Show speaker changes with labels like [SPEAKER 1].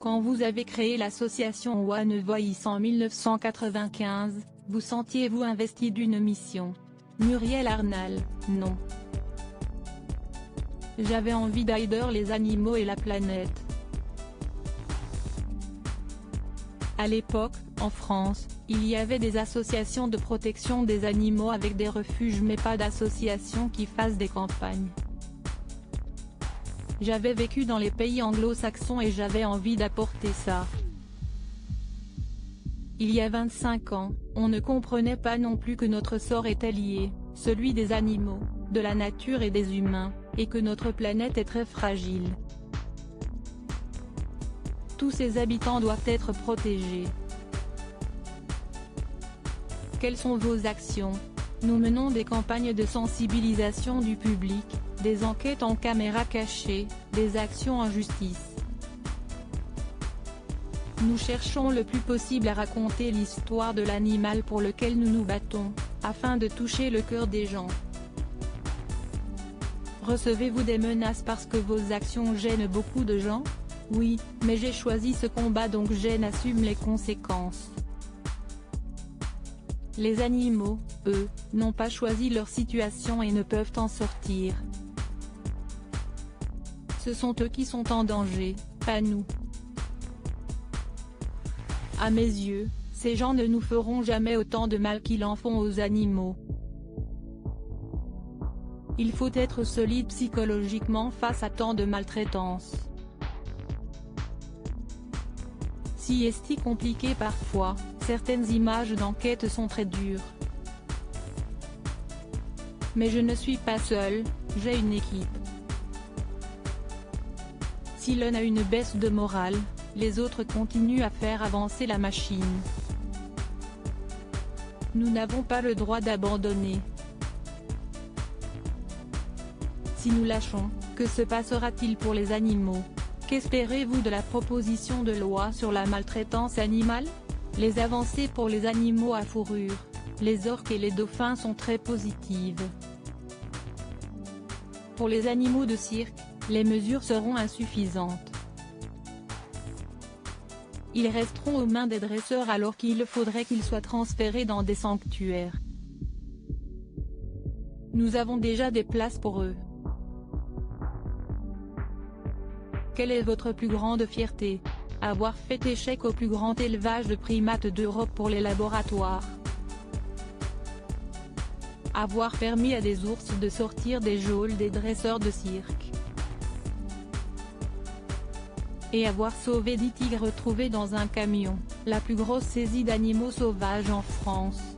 [SPEAKER 1] Quand vous avez créé l'association One Voice en 1995, vous sentiez-vous investi d'une mission? Muriel Arnal: non. J'avais envie d'aider les animaux et la planète. À l'époque, en France, il y avait des associations de protection des animaux avec des refuges mais pas d'associations qui fassent des campagnes. J'avais vécu dans les pays anglo-saxons et j'avais envie d'apporter ça. Il y a 25 ans, on ne comprenait pas non plus que notre sort était lié, celui des animaux, de la nature et des humains, et que notre planète est très fragile. Tous ses habitants doivent être protégés. Quelles sont vos actions? Nous menons des campagnes de sensibilisation du public, des enquêtes en caméra cachée, des actions en justice. Nous cherchons le plus possible à raconter l'histoire de l'animal pour lequel nous nous battons, afin de toucher le cœur des gens. Recevez-vous des menaces parce que vos actions gênent beaucoup de gens? Oui, mais j'ai choisi ce combat donc j'assume les conséquences. Les animaux, eux, n'ont pas choisi leur situation et ne peuvent en sortir. Ce sont eux qui sont en danger, pas nous. À mes yeux, ces gens ne nous feront jamais autant de mal qu'ils en font aux animaux. Il faut être solide psychologiquement face à tant de maltraitance. Si est compliqué parfois, certaines images d'enquête sont très dures. Mais je ne suis pas seul, j'ai une équipe. Si l'un a une baisse de morale, les autres continuent à faire avancer la machine. Nous n'avons pas le droit d'abandonner. Si nous lâchons, que se passera-t-il pour les animaux? Qu'espérez-vous de la proposition de loi sur la maltraitance animale? Les avancées pour les animaux à fourrure, les orques et les dauphins sont très positives. Pour les animaux de cirque, les mesures seront insuffisantes. Ils resteront aux mains des dresseurs alors qu'il faudrait qu'ils soient transférés dans des sanctuaires. Nous avons déjà des places pour eux. Quelle est votre plus grande fierté? Avoir fait échec au plus grand élevage de primates d'Europe pour les laboratoires. Avoir permis à des ours de sortir des geôles des dresseurs de cirque. Et avoir sauvé 10 tigres retrouvés dans un camion, la plus grosse saisie d'animaux sauvages en France.